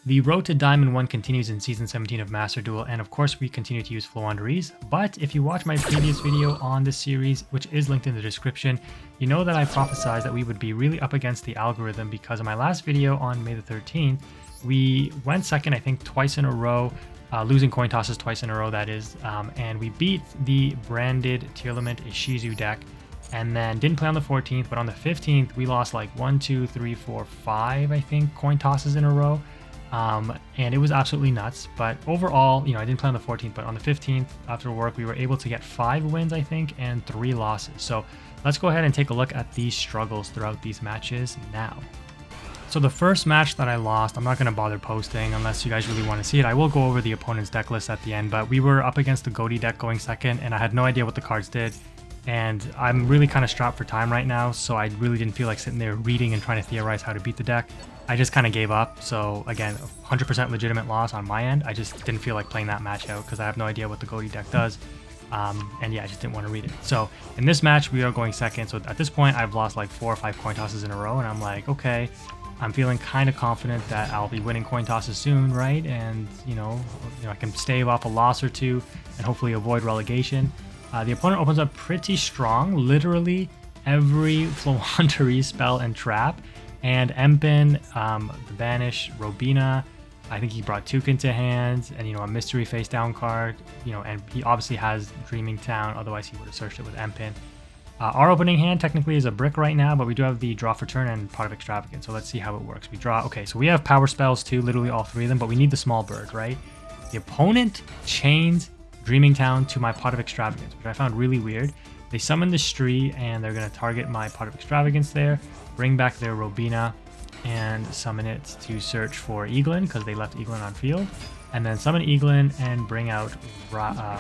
The road to Diamond 1 continues in Season 17 of Master Duel, and of course we continue to use Floowandereeze, but if you watch my previous video on this series, which is linked in the description, you know that I prophesized that we would be really up against the algorithm because in my last video on May the 13th, we went second, I think, twice in a row, losing coin tosses twice in a row, that is, and we beat the branded Tearlaments Ishizu deck, and then didn't play on the 14th, but on the 15th, we lost like 1, 2, 3, 4, 5, I think, coin tosses in a row. And it was absolutely nuts, but overall, I didn't play on the 14th, but on the 15th after work, we were able to get 5 wins, I think, and 3 losses. So let's go ahead and take a look at these struggles throughout these matches now. So the first match that I lost, I'm not going to bother posting unless you guys really want to see it. I will go over the opponent's deck list at the end, but we were up against the Goaty deck going second, and I had no idea what the cards did. And I'm really kind of strapped for time right now, so I really didn't feel like sitting there reading and trying to theorize how to beat the deck. I just kind of gave up, so again, 100% legitimate loss on my end. I just didn't feel like playing that match out because I have no idea what the Goaty deck does. And yeah, I just didn't want to read it. So in this match, we are going second. So at this point, I've lost like 4 or 5 coin tosses in a row, and I'm like, okay, I'm feeling kind of confident that I'll be winning coin tosses soon, right? And, I can stave off a loss or two and hopefully avoid relegation. The opponent opens up pretty strong, literally every Floowandereeze spell and trap, and Empin, the Banish, Robina, I think he brought Toucan to hand, and a mystery face down card, and he obviously has Dreaming Town, otherwise he would have searched it with Empin. Our opening hand technically is a brick right now, but we do have the draw for turn and Pot of Extravagance, so let's see how it works. We draw, okay, so we have power spells too, literally all 3 of them, but we need the small bird, right? The opponent chains Dreaming Town to my Pot of Extravagance, which I found really weird. They summon the Stree, and they're going to target my Pot of Extravagance there, bring back their Robina, and summon it to search for Eaglin, because they left Eaglin on field, and then summon Eaglin and bring out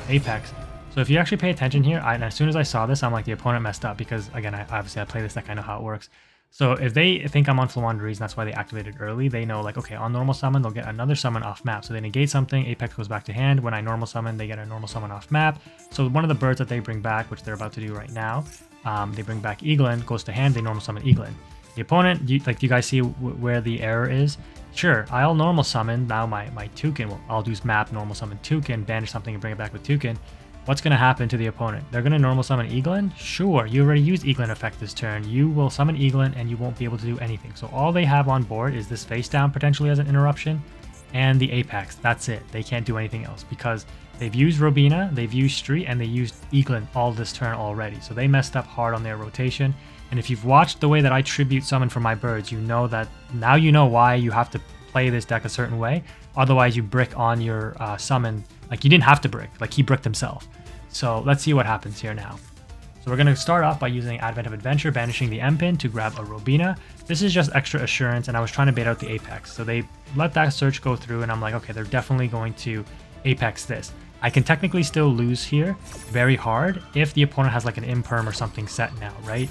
Apex. So if you actually pay attention here, and as soon as I saw this, I'm like, the opponent messed up, because again, I play this deck, I know how it works. So if they think I'm on Floowandereeze, and that's why they activated early, they know like, okay, on normal summon, they'll get another summon off map. So they negate something, Apex goes back to hand. When I normal summon, they get a normal summon off map. So one of the birds that they bring back, which they're about to do right now, they bring back Eaglin, goes to hand, they normal summon Eaglin. The opponent, do you guys see where the error is? Sure, I'll normal summon, now my Toucan, I'll do map, normal summon Toucan, banish something and bring it back with Toucan. What's going to happen to the opponent? They're going to normal summon Eaglin? Sure, you already used Eaglin effect this turn. You will summon Eaglin and you won't be able to do anything. So all they have on board is this face down potentially as an interruption and the Apex. That's it. They can't do anything else because they've used Robina, they've used Street, and they used Eaglin all this turn already. So they messed up hard on their rotation. And if you've watched the way that I tribute summon for my birds, you know that now you know why you have to play this deck a certain way. Otherwise you brick on your summon. Like you didn't have to brick, like he bricked himself. So let's see what happens here now. So we're going to start off by using Advent of Adventure, banishing the Empin to grab a Robina. This is just extra assurance, and I was trying to bait out the Apex. So they let that search go through, and I'm like, okay, they're definitely going to Apex this. I can technically still lose here very hard if the opponent has like an imperm or something set now, right?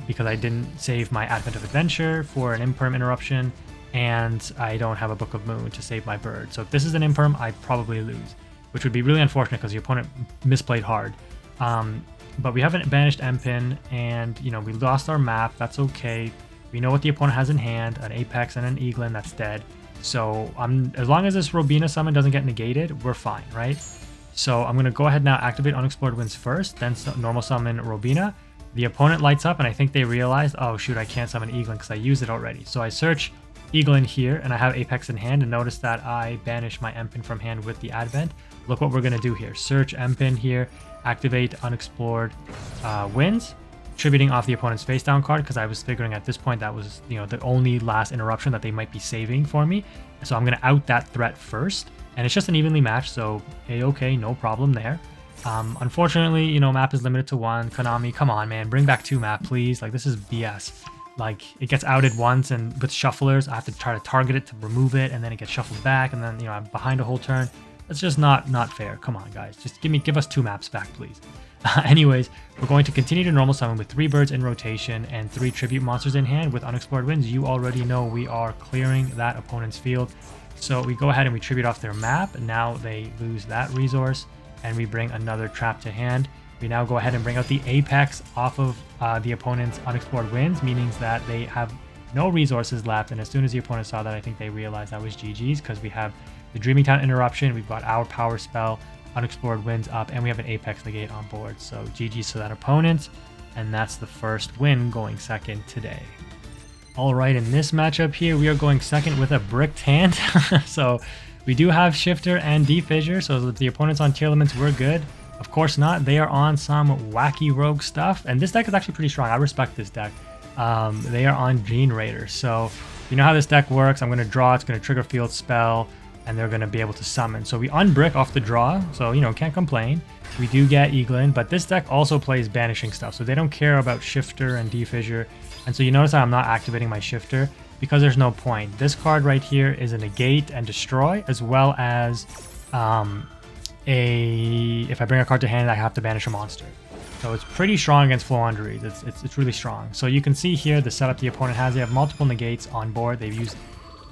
Because I didn't save my Advent of Adventure for an imperm interruption, and I don't have a Book of Moon to save my bird. So if this is an imperm, I probably lose, which would be really unfortunate because the opponent misplayed hard. But we haven't banished Empin, and we lost our map. That's okay. We know what the opponent has in hand: an Apex and an Eaglin. That's dead. So as long as this Robina summon doesn't get negated, we're fine, right? So I'm gonna go ahead now, activate Unexplored Winds first, then normal summon Robina. The opponent lights up, and I think they realized, oh shoot, I can't summon Eaglin because I used it already. So I search Eaglin here, and I have Apex in hand, and notice that I banish my Empin from hand with the Advent. Look what we're going to do here. Search Empin here, activate Unexplored Winds, tributing off the opponent's face down card, because I was figuring at this point that was the only last interruption that they might be saving for me. So I'm going to out that threat first, and it's just an evenly matched, so A-okay, no problem there. Unfortunately, map is limited to 1. Konami, come on, man, bring back 2 map, please. Like, this is BS. Like, it gets outed once, and with shufflers, I have to try to target it to remove it, and then it gets shuffled back, and then, I'm behind a whole turn. It's just not fair. Come on, guys. Just give us 2 maps back, please. Anyways, we're going to continue to normal summon with 3 birds in rotation and 3 tribute monsters in hand with Unexplored Winds. You already know we are clearing that opponent's field. So we go ahead and we tribute off their map, and now they lose that resource, and we bring another trap to hand. We now go ahead and bring out the Apex off of the opponent's Unexplored Winds, meaning that they have no resources left. And as soon as the opponent saw that, I think they realized that was GG's, because we have the Dreaming Town Interruption, we've got our power spell, Unexplored Winds up, and we have an Apex Negate on board. So GG's to that opponent, and that's the first win, going second today. Alright, in this matchup here, we are going second with a bricked hand. So we do have Shifter and Defissure, so if the opponent's on Tearlaments, we're good. Of course not, they are on some wacky rogue stuff, and this deck is actually pretty strong. I respect this deck. They are on Generaider, so you know how this deck works. I'm going to draw, it's going to trigger field spell, and they're going to be able to summon. So we unbrick off the draw, so you know, can't complain. We do get Eaglin, but this deck also plays banishing stuff, so they don't care about Shifter and Defissure. And so you notice that I'm not activating my Shifter because there's no point. This card right here is a negate and destroy, as well as if I bring a card to hand, I have to banish a monster. So it's pretty strong against Floowandereeze. It's really strong. So you can see here the setup the opponent has. They have multiple negates on board. They've used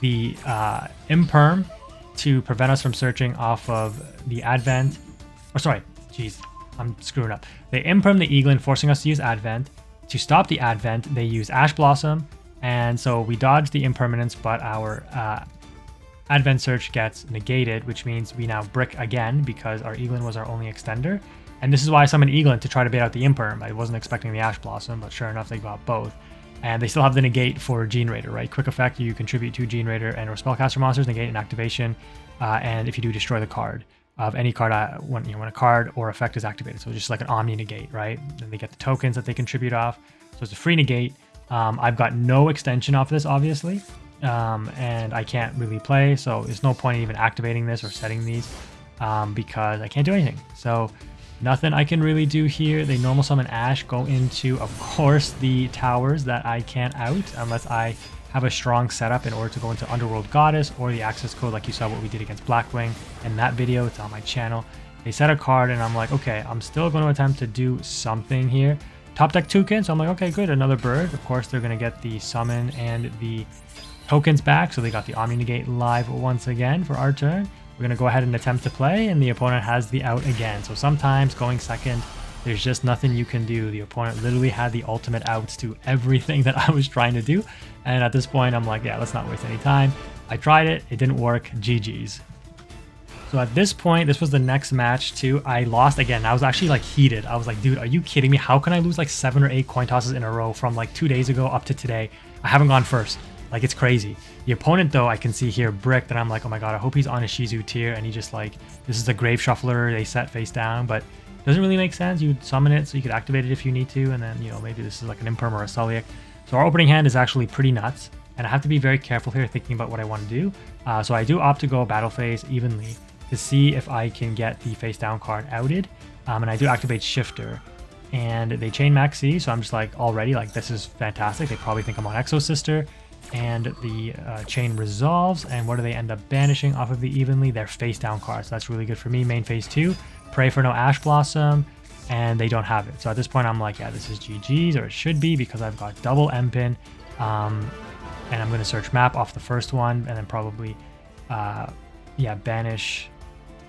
the Imperm to prevent us from searching off of the Advent. Or sorry, jeez, I'm screwing up. They Imperm the Eaglin, forcing us to use Advent. To stop the Advent, they use Ash Blossom, and so we dodge the Impermanence, but our Advent Search gets negated, which means we now brick again because our Eaglin was our only extender. And this is why I summoned Eaglin, to try to bait out the Imperm. I wasn't expecting the Ash Blossom, but sure enough, they got both. And they still have the negate for Generaider, right? Quick effect, you contribute to Generaider and or spellcaster monsters, negate and activation, and if you do, destroy the card of any card when a card or effect is activated. So just like an Omni negate, right? Then they get the tokens that they contribute off. So it's a free negate. I've got no extension off this, obviously, and I can't really play, so there's no point in even activating this or setting these because I can't do anything. So nothing I can really do here. They normal summon Ash, go into, of course, the towers that I can't out unless I have a strong setup in order to go into Underworld Goddess or the access code, like you saw what we did against Blackwing in that video. It's on my channel. They set a card and I'm like, okay, I'm still going to attempt to do something here. Top deck Toucan, so I'm like, okay, good, another bird. Of course, they're going to get the summon and the tokens back, so they got the Omni Negate live once again for our turn. We're going to go ahead and attempt to play, and the opponent has the out again. So sometimes going second, there's just nothing you can do. The opponent literally had the ultimate outs to everything that I was trying to do. And at this point, I'm like, yeah, let's not waste any time. I tried it. It didn't work. GG's. So at this point, this was the next match too. I lost again. I was actually like heated. I was like, dude, are you kidding me? How can I lose like 7 or 8 coin tosses in a row from like 2 days ago up to today? I haven't gone first. Like, it's crazy. The opponent, though, I can see here bricked, and I'm like, oh my god, I hope he's on a Shizu tier, and he just like, this is a Grave Shuffler they set face down, but it doesn't really make sense. You would summon it so you could activate it if you need to, and then, you know, maybe this is like an Imperm or a Sulliek. So our opening hand is actually pretty nuts, and I have to be very careful here thinking about what I want to do. So I do opt to go battle phase evenly to see if I can get the face down card outed, and I do activate Shifter. And they chain Maxi, so I'm just like, already, like, this is fantastic. They probably think I'm on Exo Sister. And the chain resolves, and what do they end up banishing off of the evenly? Their face down cards. So that's really good for me. Main phase 2, pray for no Ash Blossom, and they don't have it. So at this point, I'm like, yeah, this is GG's, or it should be, because I've got double M-Pin, and I'm going to search map off the first one, and then probably, yeah, banish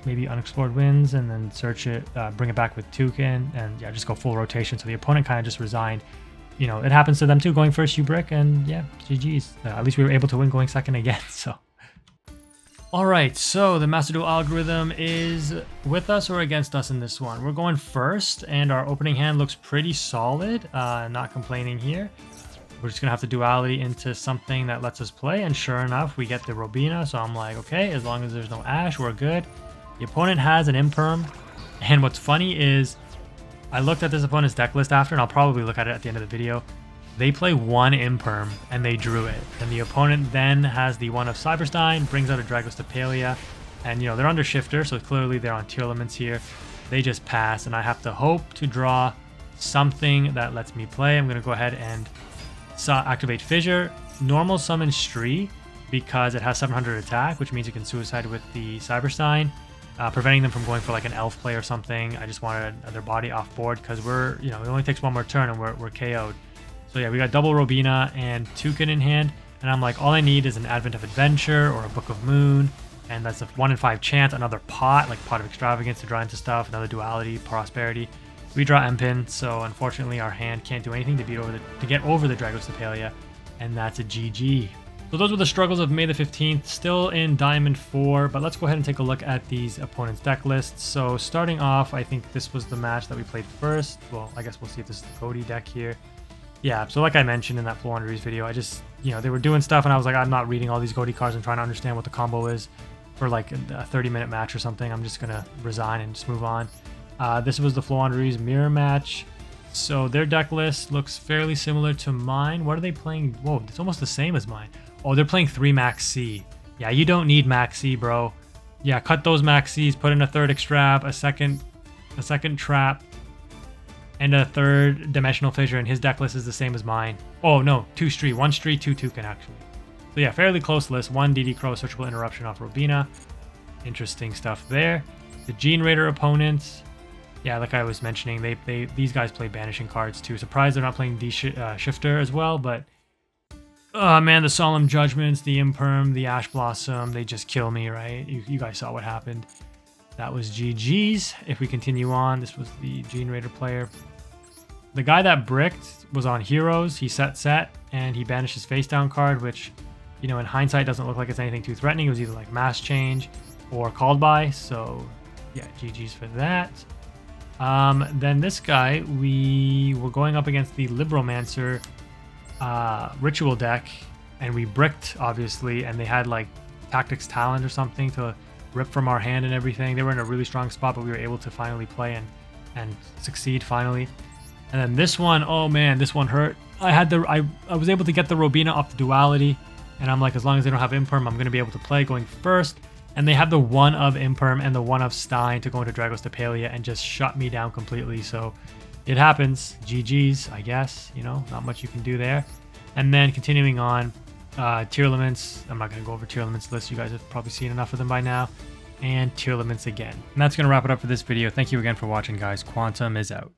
maybe Unexplored Winds, and then search it, bring it back with Toucan, and yeah, just go full rotation. So the opponent kind of just resigned. You know, it happens to them too. Going first, you brick, and yeah, GG's. At least we were able to win going second again, so. Alright, so the Master Duel algorithm is with us or against us in this one. We're going first, and our opening hand looks pretty solid. Not complaining here. We're just going to have to duality into something that lets us play, and sure enough, we get the Robina, so I'm like, okay, as long as there's no Ash, we're good. The opponent has an Imperm, and what's funny is, I looked at this opponent's deck list after, and I'll probably look at it at the end of the video. They play one Imperm, and they drew it. And the opponent then has the one of Cyberstein, brings out a Dragostapelia, and, you know, they're under Shifter, so clearly they're on Tearlaments here. They just pass, and I have to hope to draw something that lets me play. I'm going to go ahead and activate Fissure. Normal summon Stree, because it has 700 attack, which means you can suicide with the Cyberstein. Preventing them from going for like an elf play or something. I just wanted their body off board because we're, you know, it only takes one more turn and we're KO'd. So yeah, we got double Robina and Toucan in hand, and I'm like, all I need is an Advent of Adventure or a Book of Moon, and that's a 1 in 5 chance. Another pot, like Pot of Extravagance to draw into stuff, another Duality, Prosperity. We draw M-Pin, so unfortunately our hand can't do anything to get over the Dragostapelia. and that's a GG. So those were the struggles of May the 15th, still in Diamond 4, but let's go ahead and take a look at these opponents' deck lists. So starting off, I think this was the match that we played first. Well, I guess we'll see if this is the Cody deck here. Yeah, so like I mentioned in that Floowandereeze video, I just, they were doing stuff and I was like, I'm not reading all these Cody cards and trying to understand what the combo is for like a 30-minute match or something. I'm just going to resign and just move on. This was the Floowandereeze mirror match. So their deck list looks fairly similar to mine. What are they playing? Whoa, it's almost the same as mine. Oh, they're playing 3 Max C. Yeah, you don't need Max C, bro. Yeah, cut those Max Cs, put in a third extrap, a second trap, and a third dimensional fissure, and his deck list is the same as mine. Oh no, 2 Stree, 1 Stree, 2 Toucan actually. So yeah, fairly close list. 1 DD Crow, searchable interruption off Robina. Interesting stuff there. The Generaider opponents. Yeah, like I was mentioning, these guys play banishing cards too. Surprised they're not playing D Shifter as well, but oh man, the Solemn Judgments, the Imperm, the Ash Blossom, they just kill me, right? You guys saw what happened. That was GG's. If we continue on, this was the Generaider player. The guy that bricked was on Heroes. He set, and he banished his face down card, which, in hindsight doesn't look like it's anything too threatening. It was either like Mass Change or Called By, so yeah, GG's for that. Then this guy, we were going up against the Libromancer ritual deck, and we bricked, obviously, and they had like Tactics Talent or something to rip from our hand and everything. They were in a really strong spot, but we were able to finally play and succeed finally. And then this one, oh man, this one hurt. I was able to get the Robina up to duality, and I'm like, as long as they don't have Imperm, I'm going to be able to play going first. And they have the 1 of Imperm and the 1 of Stein to go into Dragos Tapalia and just shut me down completely. So it happens. GG's, I guess. Not much you can do there. And then continuing on, Tearlaments. I'm not going to go over Tearlaments list. You guys have probably seen enough of them by now. And Tearlaments again. And that's going to wrap it up for this video. Thank you again for watching, guys. Quantum is out.